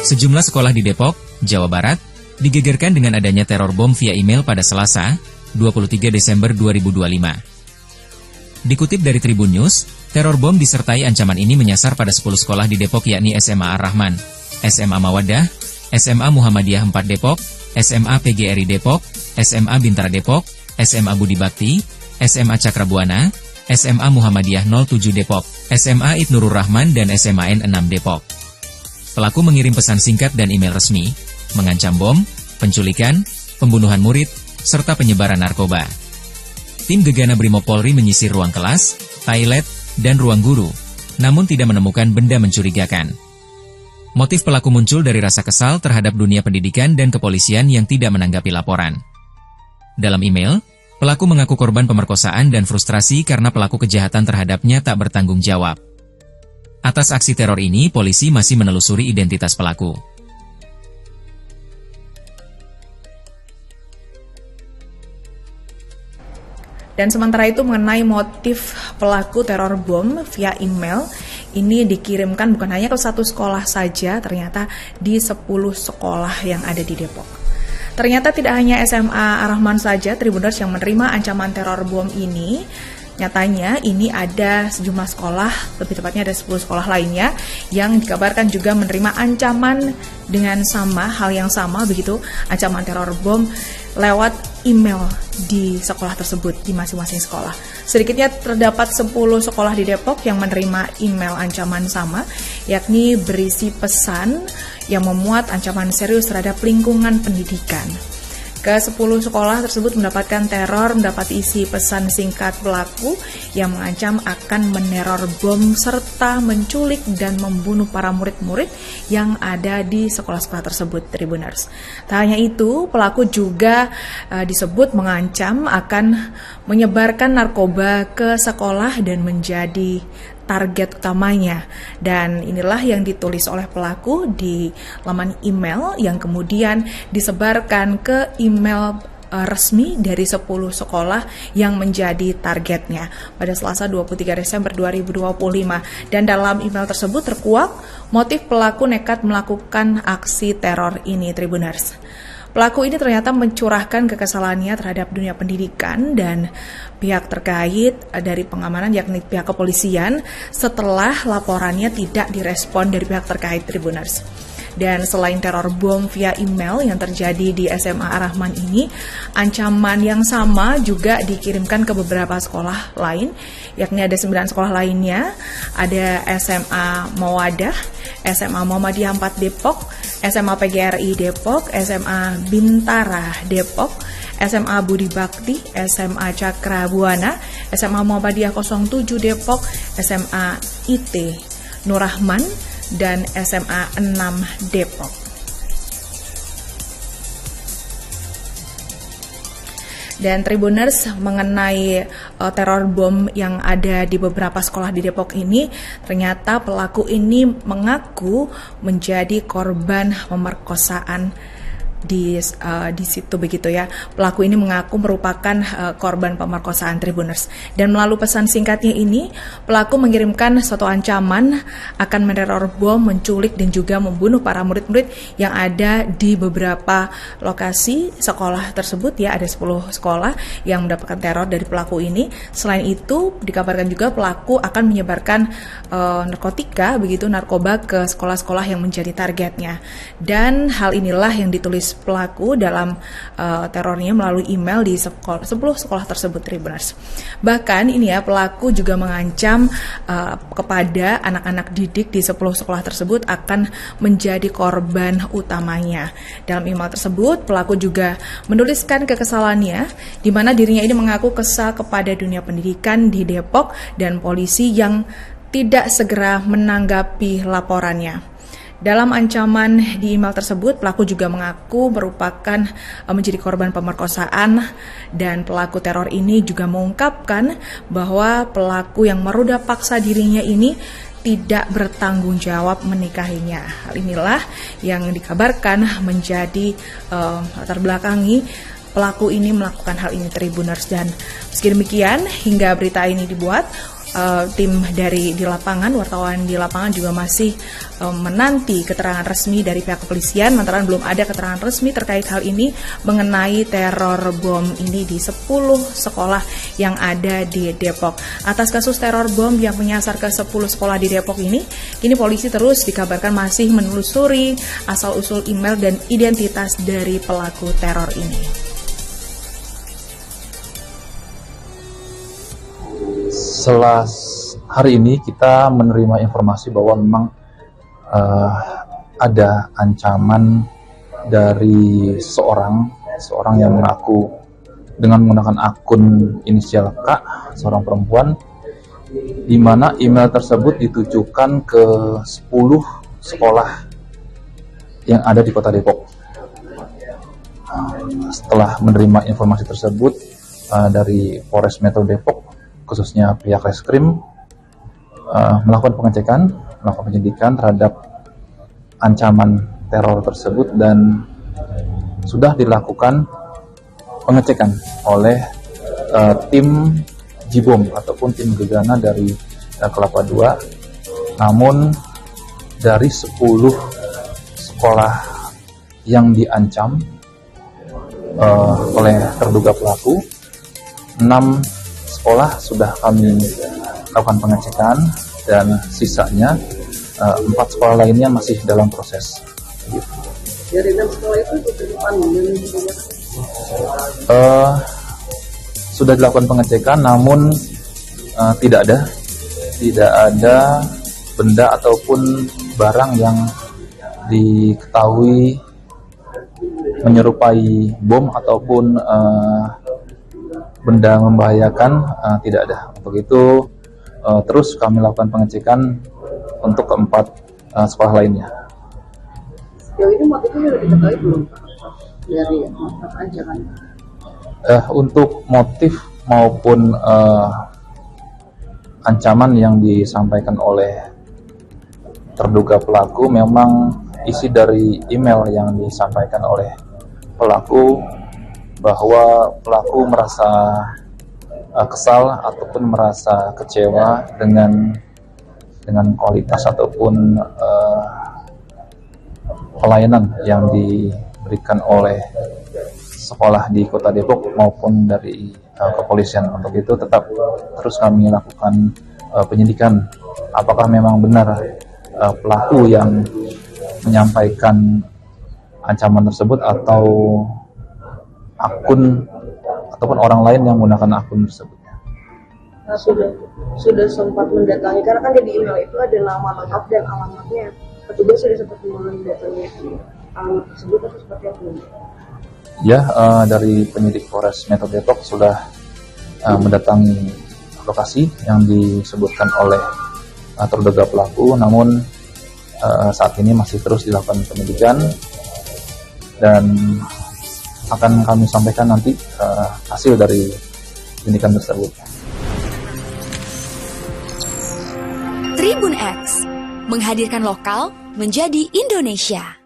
Sejumlah sekolah di Depok, Jawa Barat, digegerkan dengan adanya teror bom via email pada Selasa, 23 Desember 2025. Dikutip dari Tribun News, teror bom disertai ancaman ini menyasar pada 10 sekolah di Depok yakni SMA Ar-Rahman, SMA Mawaddah, SMA Muhammadiyah 4 Depok, SMA PGRI Depok, SMA Bintara Depok, SMA Budi Bakti, SMA Cakrabuana, SMA Muhammadiyah 07 Depok, SMA Ibnurur Rahman dan SMA N6 Depok. Pelaku mengirim pesan singkat dan email resmi, mengancam bom, penculikan, pembunuhan murid, serta penyebaran narkoba. Tim Gegana Brimob Polri menyisir ruang kelas, toilet, dan ruang guru, namun tidak menemukan benda mencurigakan. Motif pelaku muncul dari rasa kesal terhadap dunia pendidikan dan kepolisian yang tidak menanggapi laporan. Dalam email, pelaku mengaku korban pemerkosaan dan frustrasi karena pelaku kejahatan terhadapnya tak bertanggung jawab. Atas aksi teror ini, polisi masih menelusuri identitas pelaku. Dan sementara itu mengenai motif pelaku teror bom via email, ini dikirimkan bukan hanya ke satu sekolah saja, ternyata di 10 sekolah yang ada di Depok. Ternyata tidak hanya SMA Ar-Rahman saja, Tribuners, yang menerima ancaman teror bom ini. Nyatanya ini ada sejumlah sekolah, lebih tepatnya ada 10 sekolah lainnya yang dikabarkan juga menerima ancaman dengan hal yang sama begitu, ancaman teror bom lewat email di sekolah tersebut, di masing-masing sekolah. Sedikitnya terdapat 10 sekolah di Depok yang menerima email ancaman sama, yakni berisi pesan yang memuat ancaman serius terhadap lingkungan pendidikan. Ke-10 sekolah tersebut mendapatkan teror, mendapat isi pesan singkat pelaku yang mengancam akan meneror bom serta menculik dan membunuh para murid-murid yang ada di sekolah-sekolah tersebut, Tribuners. Tak hanya itu, pelaku juga disebut mengancam akan menyebarkan narkoba ke sekolah dan menjadi target utamanya. Dan inilah yang ditulis oleh pelaku di laman email yang kemudian disebarkan ke email resmi dari 10 sekolah yang menjadi targetnya pada Selasa 23 Desember 2025. Dan dalam email tersebut terkuak motif pelaku nekat melakukan aksi teror ini, Tribuners. Pelaku ini ternyata mencurahkan kekesalannya terhadap dunia pendidikan dan pihak terkait dari pengamanan yakni pihak kepolisian setelah laporannya tidak direspon dari pihak terkait, Tribuners. Dan selain teror bom via email yang terjadi di SMA Ar-Rahman ini, ancaman yang sama juga dikirimkan ke beberapa sekolah lain, yakni ada 9 sekolah lainnya, ada SMA Mawaddah, SMA Muhammadiyah 4 Depok, SMA PGRI Depok, SMA Bintara Depok, SMA Budi Bakti, SMA Cakrabuana, SMA Muhammadiyah 07 Depok, SMA IT Nur Rahman, dan SMA 6 Depok. Dan Tribuners, mengenai teror bom yang ada di beberapa sekolah di Depok ini, ternyata pelaku ini mengaku menjadi korban pemerkosaan di situ begitu ya. Pelaku ini mengaku merupakan korban pemerkosaan, Tribuners. Dan melalui pesan singkatnya ini, pelaku mengirimkan suatu ancaman akan meneror bom, menculik dan juga membunuh para murid-murid yang ada di beberapa lokasi sekolah tersebut ya. Ada 10 sekolah yang mendapatkan teror dari pelaku ini. Selain itu, dikabarkan juga pelaku akan menyebarkan narkoba ke sekolah-sekolah yang menjadi targetnya. Dan hal inilah yang ditulis pelaku dalam terornya melalui email di 10 sekolah tersebut, Tribuners. Bahkan ini ya, pelaku juga mengancam kepada anak-anak didik di 10 sekolah tersebut akan menjadi korban utamanya. Dalam email tersebut, pelaku juga menuliskan kekesalannya, di mana dirinya ini mengaku kesal kepada dunia pendidikan di Depok dan polisi yang tidak segera menanggapi laporannya. Dalam ancaman di email tersebut, pelaku juga mengaku merupakan menjadi korban pemerkosaan, dan pelaku teror ini juga mengungkapkan bahwa pelaku yang meruda paksa dirinya ini tidak bertanggung jawab menikahinya. Hal inilah yang dikabarkan menjadi latar belakangi pelaku ini melakukan hal ini, Tribuners. Dan meski demikian, hingga berita ini dibuat, tim dari di lapangan, wartawan di lapangan juga masih menanti keterangan resmi dari pihak kepolisian, lantaran belum ada keterangan resmi terkait hal ini mengenai teror bom ini di 10 sekolah yang ada di Depok. Atas kasus teror bom yang menyasar ke 10 sekolah di Depok ini, kini polisi terus dikabarkan masih menelusuri asal-usul email dan identitas dari pelaku teror ini. Setelah hari ini kita menerima informasi bahwa memang ada ancaman dari seorang yang mengaku dengan menggunakan akun inisial K, seorang perempuan, di mana email tersebut ditujukan ke 10 sekolah yang ada di Kota Depok. Setelah menerima informasi tersebut dari Polres Metro Depok, khususnya pihak Reskrim, melakukan pengecekan, melakukan penyidikan terhadap ancaman teror tersebut, dan sudah dilakukan pengecekan oleh tim Jibom ataupun tim gegana dari Kelapa II. Namun dari 10 sekolah yang diancam oleh terduga pelaku, 6 sekolah sudah kami lakukan pengecekan, dan sisanya 4 sekolah lainnya masih dalam proses. Dari 6 sekolah itu ditemukan sudah dilakukan pengecekan, namun tidak ada benda ataupun barang yang diketahui menyerupai bom ataupun benda membahayakan, tidak ada. Untuk itu terus kami lakukan pengecekan untuk keempat sekolah lainnya. Sejauh ini motifnya sudah diketahui belum Pak? Dari ancaman? Untuk motif maupun ancaman yang disampaikan oleh terduga pelaku, memang isi dari email yang disampaikan oleh pelaku bahwa pelaku merasa kesal ataupun merasa kecewa dengan kualitas ataupun pelayanan yang diberikan oleh sekolah di Kota Depok maupun dari kepolisian. Untuk itu tetap terus kami lakukan penyidikan apakah memang benar pelaku yang menyampaikan ancaman tersebut atau akun ataupun orang lain yang menggunakan akun tersebut. Nah, sudah sempat mendatangi, karena kan di email itu ada nama lengkap dan alamatnya. Petugas sudah sempat mendatangi alamat tersebut atau seperti apa? Ya, dari penyidik Polres Metro Depok sudah mendatangi lokasi yang disebutkan oleh terduga pelaku, namun saat ini masih terus dilakukan penyidikan dan akan kami sampaikan nanti hasil dari penyidikan tersebut. Tribun X menghadirkan lokal menjadi Indonesia.